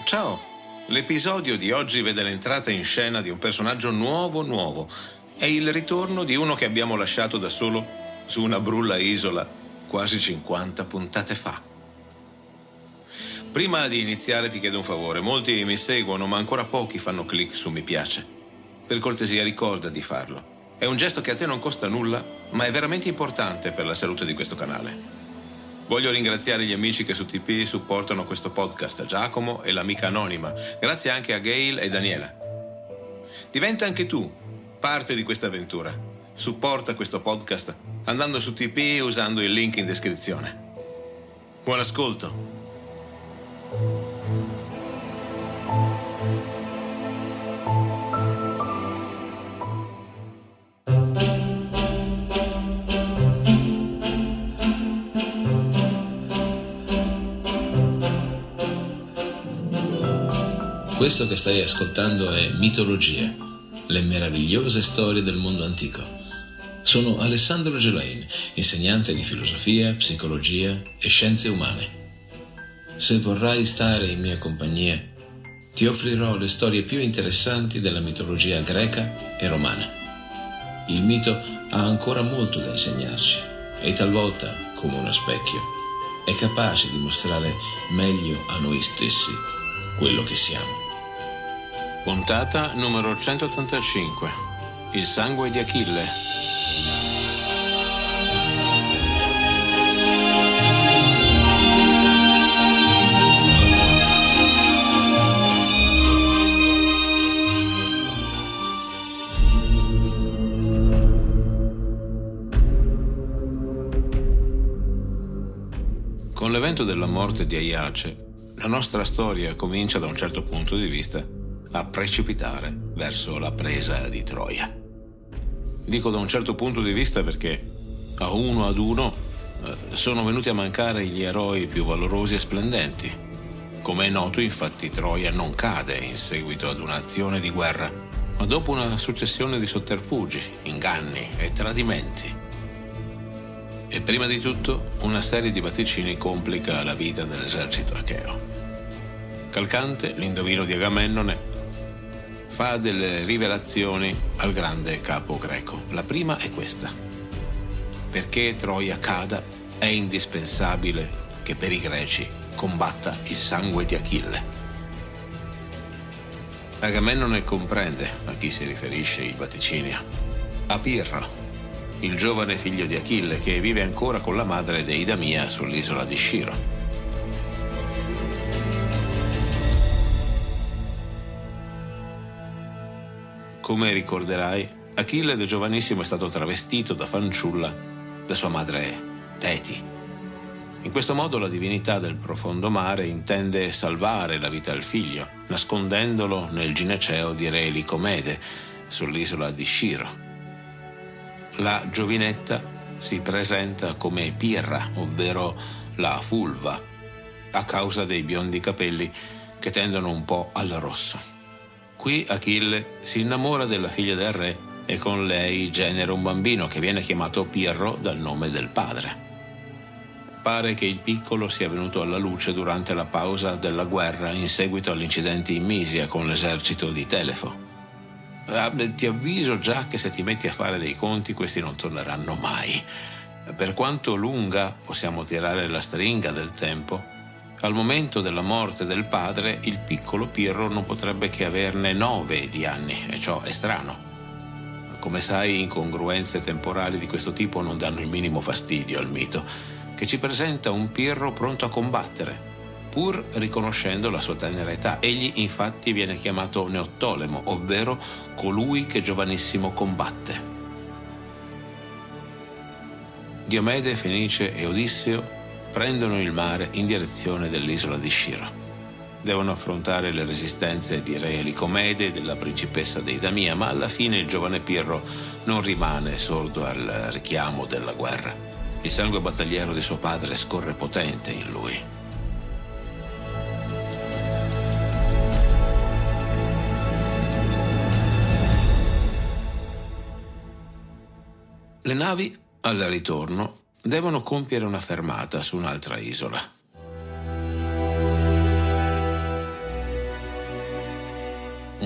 Ciao! L'episodio di oggi vede l'entrata in scena di un personaggio nuovo. È il ritorno di uno che abbiamo lasciato da solo su una brulla isola quasi 50 puntate fa. Prima di iniziare ti chiedo un favore. Molti mi seguono, ma ancora pochi fanno click su mi piace. Per cortesia ricorda di farlo. È un gesto che a te non costa nulla, ma è veramente importante per la salute di questo canale. Voglio ringraziare gli amici che su TP supportano questo podcast, Giacomo e l'amica anonima. Grazie anche a Gail e Daniela. Diventa anche tu parte di questa avventura. Supporta questo podcast andando su TP usando il link in descrizione. Buon ascolto. Questo che stai ascoltando è Mitologie, le meravigliose storie del mondo antico. Sono Alessandro Gelain, insegnante di filosofia, psicologia e scienze umane. Se vorrai stare in mia compagnia, ti offrirò le storie più interessanti della mitologia greca e romana. Il mito ha ancora molto da insegnarci e talvolta, come uno specchio, è capace di mostrare meglio a noi stessi quello che siamo. Puntata numero 185. Il sangue di Achille. Con l'evento della morte di Aiace, la nostra storia comincia da un certo punto di vista a precipitare verso la presa di Troia. Dico da un certo punto di vista perché a uno ad uno sono venuti a mancare gli eroi più valorosi e splendenti. Come è noto, infatti, Troia non cade in seguito ad un'azione di guerra, ma dopo una successione di sotterfugi, inganni e tradimenti. E prima di tutto una serie di vaticini complica la vita dell'esercito acheo. Calcante, l'indovino di Agamennone, fa delle rivelazioni al grande capo greco. La prima è questa: perché Troia cada è indispensabile che per i greci combatta il sangue di Achille. Agamennone comprende a chi si riferisce il vaticinio: a Pirro, il giovane figlio di Achille che vive ancora con la madre Deidamia sull'isola di Sciro. Come ricorderai, Achille da giovanissimo è stato travestito da fanciulla da sua madre Teti. In questo modo la divinità del profondo mare intende salvare la vita al figlio, nascondendolo nel gineceo di re Licomede, sull'isola di Sciro. La giovinetta si presenta come Pirra, ovvero la fulva, a causa dei biondi capelli che tendono un po' al rosso. Qui Achille si innamora della figlia del re e con lei genera un bambino che viene chiamato Pirro dal nome del padre. Pare che il piccolo sia venuto alla luce durante la pausa della guerra in seguito agli incidenti in Misia con l'esercito di Telefo. Ti avviso già che se ti metti a fare dei conti questi non torneranno mai. Per quanto lunga possiamo tirare la stringa del tempo, al momento della morte del padre, il piccolo Pirro non potrebbe che averne 9 di anni, e ciò è strano. Come sai, incongruenze temporali di questo tipo non danno il minimo fastidio al mito, che ci presenta un Pirro pronto a combattere, pur riconoscendo la sua tenera età. Egli infatti viene chiamato Neottolemo, ovvero colui che giovanissimo combatte. Diomede, Fenice e Odisseo prendono il mare in direzione dell'isola di Sciro. Devono affrontare le resistenze di re Licomede e della principessa Deidamia, ma alla fine il giovane Pirro non rimane sordo al richiamo della guerra. Il sangue battagliero di suo padre scorre potente in lui. Le navi, al ritorno, devono compiere una fermata su un'altra isola.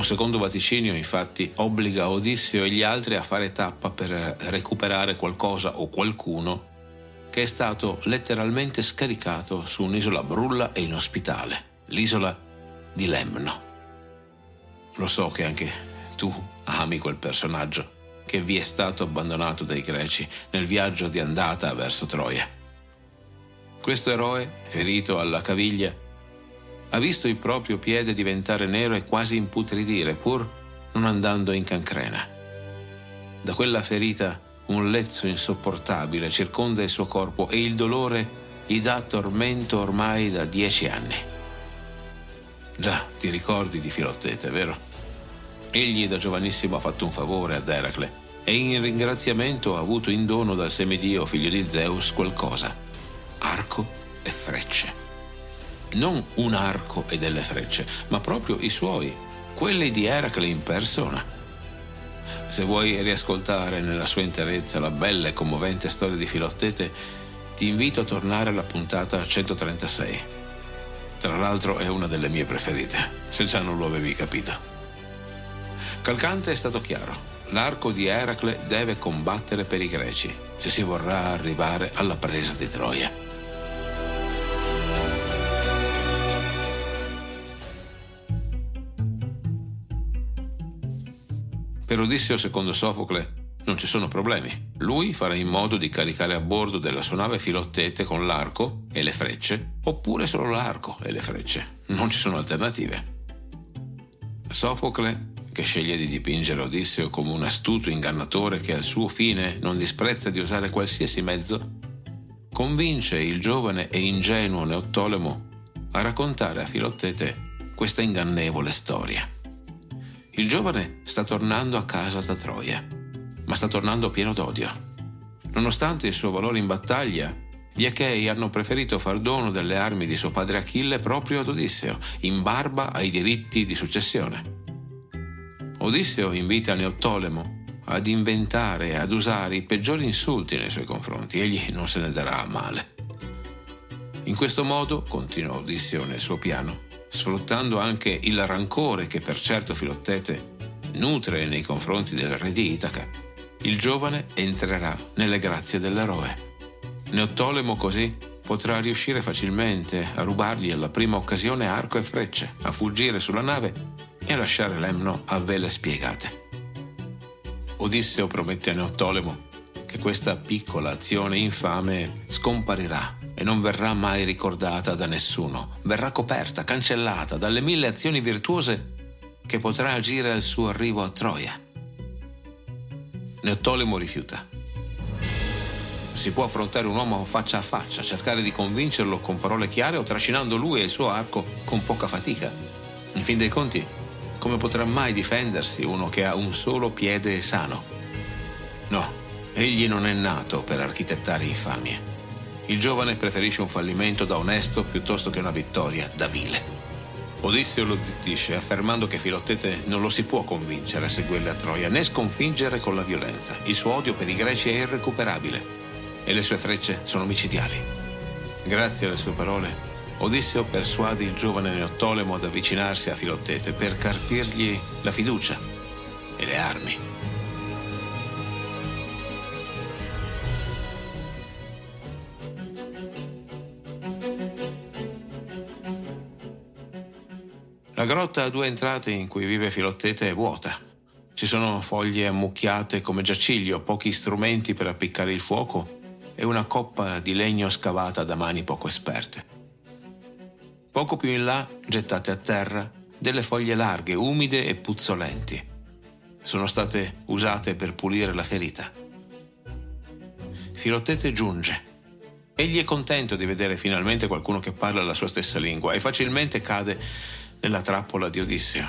Un secondo vaticinio, infatti, obbliga Odisseo e gli altri a fare tappa per recuperare qualcosa o qualcuno che è stato letteralmente scaricato su un'isola brulla e inospitale, l'isola di Lemno. Lo so che anche tu ami quel personaggio che vi è stato abbandonato dai greci nel viaggio di andata verso Troia. Questo eroe, ferito alla caviglia, ha visto il proprio piede diventare nero e quasi imputridire, pur non andando in cancrena. Da quella ferita un lezzo insopportabile circonda il suo corpo e il dolore gli dà tormento ormai da 10 anni. Già, ti ricordi di Filottete, vero? Egli da giovanissimo ha fatto un favore ad Eracle e in ringraziamento ha avuto in dono dal semidio figlio di Zeus qualcosa: arco e frecce. Non un arco e delle frecce, ma proprio i suoi, quelli di Eracle in persona. Se vuoi riascoltare nella sua interezza la bella e commovente storia di Filottete, ti invito a tornare alla puntata 136. Tra l'altro è una delle mie preferite, se già non lo avevi capito. Calcante è stato chiaro. L'arco di Eracle deve combattere per i greci, se si vorrà arrivare alla presa di Troia. Per Odisseo, secondo Sofocle, non ci sono problemi. Lui farà in modo di caricare a bordo della sua nave Filottete con l'arco e le frecce, oppure solo l'arco e le frecce. Non ci sono alternative. Sofocle, che sceglie di dipingere Odisseo come un astuto ingannatore che al suo fine non disprezza di usare qualsiasi mezzo, convince il giovane e ingenuo Neottolemo a raccontare a Filottete questa ingannevole storia. Il giovane sta tornando a casa da Troia, ma sta tornando pieno d'odio. Nonostante il suo valore in battaglia, gli Achei hanno preferito far dono delle armi di suo padre Achille proprio ad Odisseo, in barba ai diritti di successione. Odisseo invita Neottolemo ad inventare e ad usare i peggiori insulti nei suoi confronti. Egli non se ne darà a male. In questo modo, continua Odisseo nel suo piano, sfruttando anche il rancore che per certo Filottete nutre nei confronti del re di Itaca, il giovane entrerà nelle grazie dell'eroe. Neottolemo così potrà riuscire facilmente a rubargli alla prima occasione arco e frecce, a fuggire sulla nave e a lasciare Lemno a vele spiegate. Odisseo promette a Neottolemo che questa piccola azione infame scomparirà e non verrà mai ricordata da nessuno, verrà coperta, cancellata dalle 1000 azioni virtuose che potrà agire al suo arrivo a Troia. Neottolemo rifiuta. Si può affrontare un uomo faccia a faccia, cercare di convincerlo con parole chiare o trascinando lui e il suo arco con poca fatica. In fin dei conti, come potrà mai difendersi uno che ha un solo piede sano? No, egli non è nato per architettare infamie. Il giovane preferisce un fallimento da onesto piuttosto che una vittoria da vile. Odisseo lo zittisce, affermando che Filottete non lo si può convincere a seguirle a Troia, né sconfiggere con la violenza. Il suo odio per i greci è irrecuperabile e le sue frecce sono micidiali. Grazie alle sue parole, Odisseo persuade il giovane Neottolemo ad avvicinarsi a Filottete per carpirgli la fiducia e le armi. La grotta a 2 entrate in cui vive Filottete è vuota. Ci sono foglie ammucchiate come giaciglio, pochi strumenti per appiccare il fuoco e una coppa di legno scavata da mani poco esperte. Poco più in là, gettate a terra, delle foglie larghe, umide e puzzolenti. Sono state usate per pulire la ferita. Filottete giunge. Egli è contento di vedere finalmente qualcuno che parla la sua stessa lingua e facilmente cade nella trappola di Odisseo.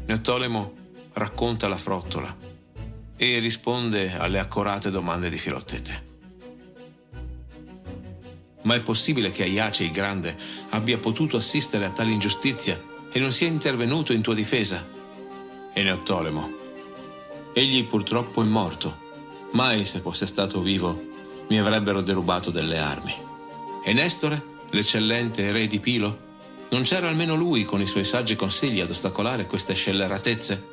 Neottolemo racconta la frottola e risponde alle accorate domande di Filottete. Ma è possibile che Aiace il Grande abbia potuto assistere a tale ingiustizia e non sia intervenuto in tua difesa? E Neottolemo: egli purtroppo è morto. Mai, se fosse stato vivo, mi avrebbero derubato delle armi. E Nestore, l'eccellente re di Pilo? Non c'era almeno lui con i suoi saggi consigli ad ostacolare queste scelleratezze?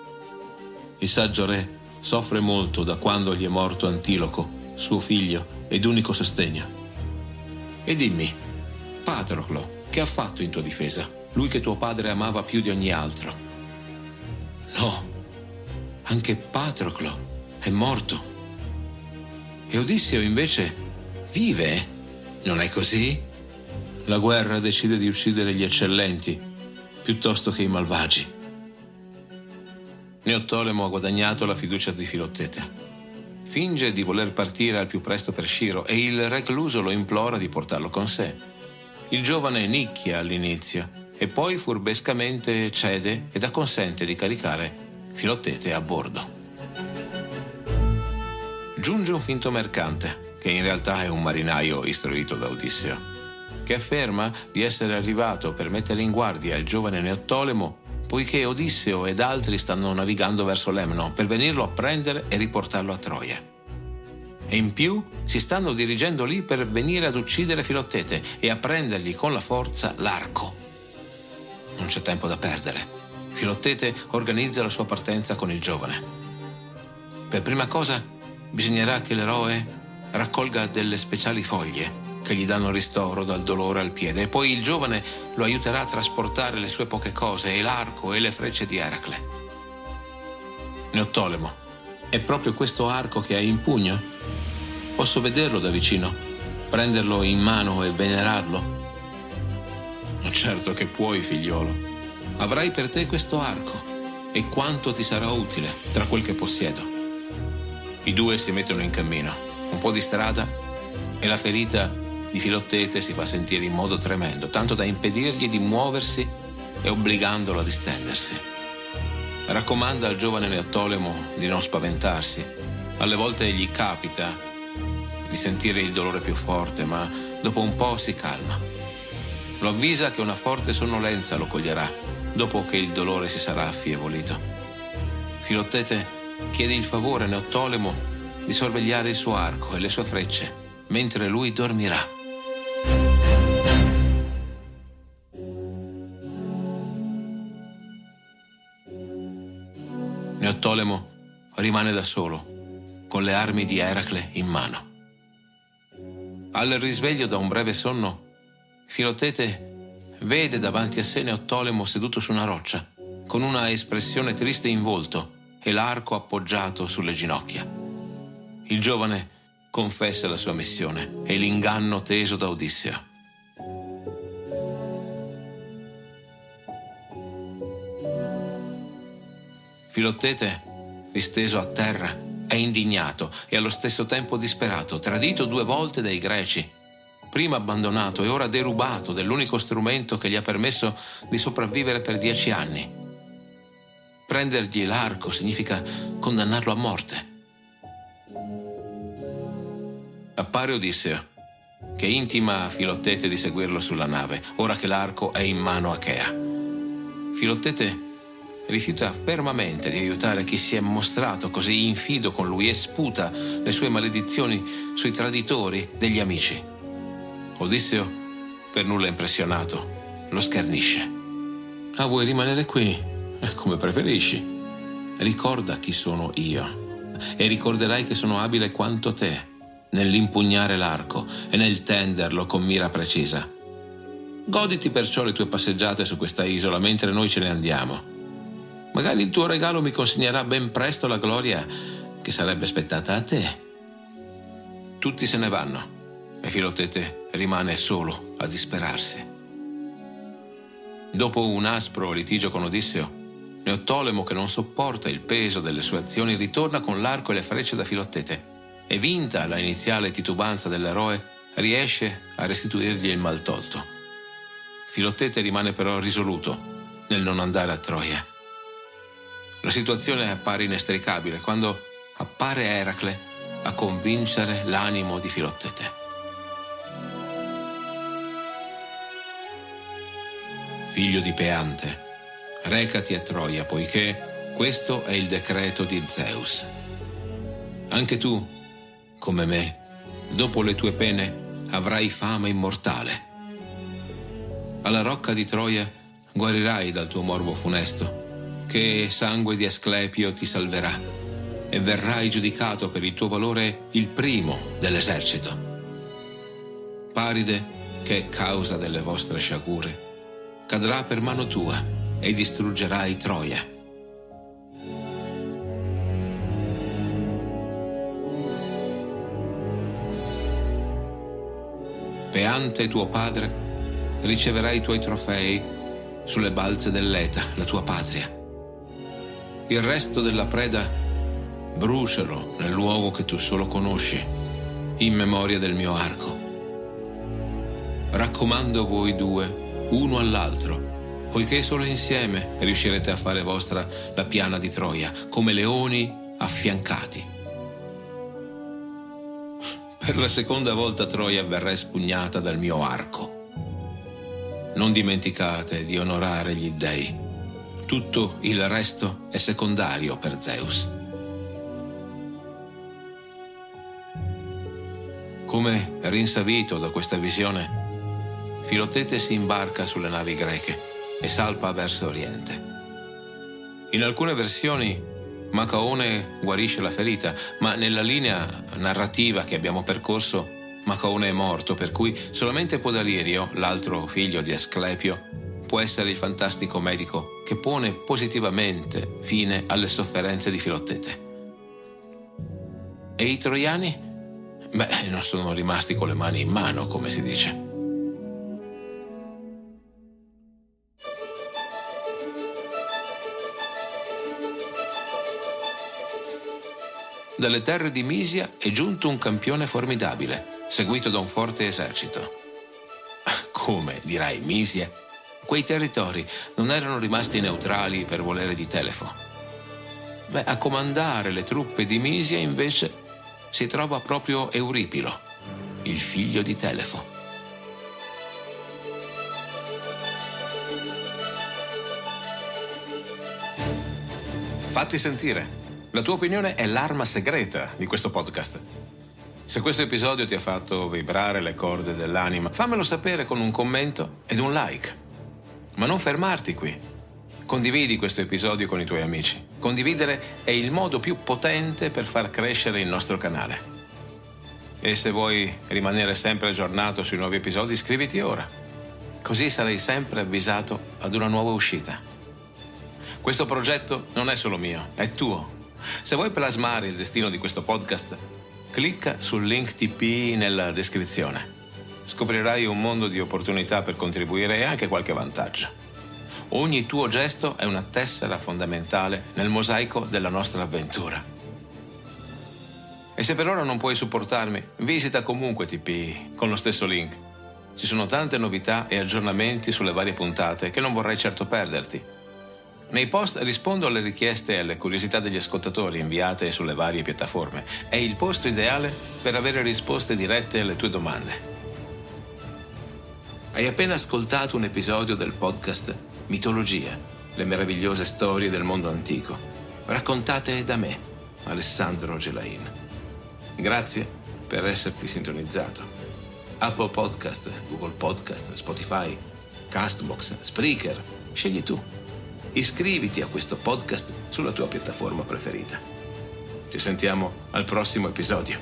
Il saggio re soffre molto da quando gli è morto Antiloco, suo figlio ed unico sostegno. E dimmi, Patroclo, che ha fatto in tua difesa, lui che tuo padre amava più di ogni altro? No, anche Patroclo è morto. E Odisseo invece vive? Non è così? La guerra decide di uccidere gli eccellenti piuttosto che i malvagi. Neottolemo ha guadagnato la fiducia di Filottete. Finge di voler partire al più presto per Sciro e il recluso lo implora di portarlo con sé. Il giovane nicchia all'inizio e poi furbescamente cede ed acconsente di caricare Filottete a bordo. Giunge un finto mercante, che in realtà è un marinaio istruito da Odisseo, che afferma di essere arrivato per mettere in guardia il giovane Neottolemo, poiché Odisseo ed altri stanno navigando verso Lemno per venirlo a prendere e riportarlo a Troia. E in più si stanno dirigendo lì per venire ad uccidere Filottete e a prendergli con la forza l'arco. Non c'è tempo da perdere. Filottete organizza la sua partenza con il giovane. Per prima cosa bisognerà che l'eroe raccolga delle speciali foglie che gli danno ristoro dal dolore al piede, e poi il giovane lo aiuterà a trasportare le sue poche cose e l'arco e le frecce di Eracle. Neottolemo, è proprio questo arco che hai in pugno? Posso vederlo da vicino, prenderlo in mano e venerarlo? Certo che puoi, figliolo. Avrai per te questo arco, e quanto ti sarà utile tra quel che possiedo. I due si mettono in cammino, un po' di strada, e la ferita di Filottete si fa sentire in modo tremendo, tanto da impedirgli di muoversi e obbligandolo a distendersi. Raccomanda al giovane Neottolemo di non spaventarsi. Alle volte gli capita di sentire il dolore più forte, ma dopo un po' si calma. Lo avvisa che una forte sonnolenza lo coglierà dopo che il dolore si sarà affievolito. Filottete chiede il favore a Neottolemo di sorvegliare il suo arco e le sue frecce mentre lui dormirà. Neottolemo rimane da solo, con le armi di Eracle in mano. Al risveglio da un breve sonno, Filottete vede davanti a sé Neottolemo seduto su una roccia, con una espressione triste in volto e l'arco appoggiato sulle ginocchia. Il giovane confessa la sua missione e l'inganno teso da Odisseo. Filottete, disteso a terra, è indignato e allo stesso tempo disperato, tradito 2 volte dai greci, prima abbandonato e ora derubato dell'unico strumento che gli ha permesso di sopravvivere per 10 anni. Prendergli l'arco significa condannarlo a morte. Appare Odisseo, che intima a Filottete di seguirlo sulla nave, ora che l'arco è in mano a Chea. Filottete rifiuta fermamente di aiutare chi si è mostrato così infido con lui e sputa le sue maledizioni sui traditori degli amici. Odisseo, per nulla impressionato, lo schernisce. Ah, vuoi rimanere qui? Come preferisci. Ricorda chi sono io e ricorderai che sono abile quanto te nell'impugnare l'arco e nel tenderlo con mira precisa. Goditi perciò le tue passeggiate su questa isola mentre noi ce ne andiamo. Magari il tuo regalo mi consegnerà ben presto la gloria che sarebbe spettata a te. Tutti se ne vanno e Filottete rimane solo a disperarsi. Dopo un aspro litigio con Odisseo, Neottolemo, che non sopporta il peso delle sue azioni, ritorna con l'arco e le frecce da Filottete e, vinta la iniziale titubanza dell'eroe, riesce a restituirgli il maltolto. Filottete rimane però risoluto nel non andare a Troia. La situazione appare inestricabile quando appare Eracle a convincere l'animo di Filottete. Figlio di Peante, recati a Troia, poiché questo è il decreto di Zeus. Anche tu, come me, dopo le tue pene avrai fama immortale. Alla rocca di Troia guarirai dal tuo morbo funesto, che sangue di Asclepio ti salverà, e verrai giudicato per il tuo valore il primo dell'esercito. Paride, che è causa delle vostre sciagure, cadrà per mano tua e distruggerai Troia. Peante tuo padre riceverai i tuoi trofei sulle balze dell'Eta, la tua patria. Il resto della preda brucialo nel luogo che tu solo conosci, in memoria del mio arco. Raccomando voi due, uno all'altro, poiché solo insieme riuscirete a fare vostra la piana di Troia, come leoni affiancati. Per la seconda volta Troia verrà espugnata dal mio arco. Non dimenticate di onorare gli dei. Tutto il resto è secondario per Zeus. Come rinsavito da questa visione, Filottete si imbarca sulle navi greche e salpa verso oriente. In alcune versioni Macaone guarisce la ferita, ma nella linea narrativa che abbiamo percorso Macaone è morto, per cui solamente Podalirio, l'altro figlio di Asclepio, può essere il fantastico medico che pone positivamente fine alle sofferenze di Filottete. E i troiani? Beh, non sono rimasti con le mani in mano, come si dice. Dalle terre di Misia è giunto un campione formidabile, seguito da un forte esercito. Come, dirai, Misia? Quei territori non erano rimasti neutrali per volere di Telefo. Beh, a comandare le truppe di Misia invece si trova proprio Euripilo, il figlio di Telefo. Fatti sentire. La tua opinione è l'arma segreta di questo podcast. Se questo episodio ti ha fatto vibrare le corde dell'anima, fammelo sapere con un commento ed un like. Ma non fermarti qui. Condividi questo episodio con i tuoi amici. Condividere è il modo più potente per far crescere il nostro canale. E se vuoi rimanere sempre aggiornato sui nuovi episodi, iscriviti ora. Così sarai sempre avvisato ad una nuova uscita. Questo progetto non è solo mio, è tuo. Se vuoi plasmare il destino di questo podcast, clicca sul link TP nella descrizione. Scoprirai un mondo di opportunità per contribuire e anche qualche vantaggio. Ogni tuo gesto è una tessera fondamentale nel mosaico della nostra avventura. E se per ora non puoi supportarmi, visita comunque TP con lo stesso link. Ci sono tante novità e aggiornamenti sulle varie puntate che non vorrei certo perderti. Nei post rispondo alle richieste e alle curiosità degli ascoltatori inviate sulle varie piattaforme. È il posto ideale per avere risposte dirette alle tue domande. Hai appena ascoltato un episodio del podcast Mitologia, le meravigliose storie del mondo antico, raccontate da me, Alessandro Gelain. Grazie per esserti sintonizzato. Apple Podcast, Google Podcast, Spotify, Castbox, Spreaker, scegli tu. Iscriviti a questo podcast sulla tua piattaforma preferita. Ci sentiamo al prossimo episodio.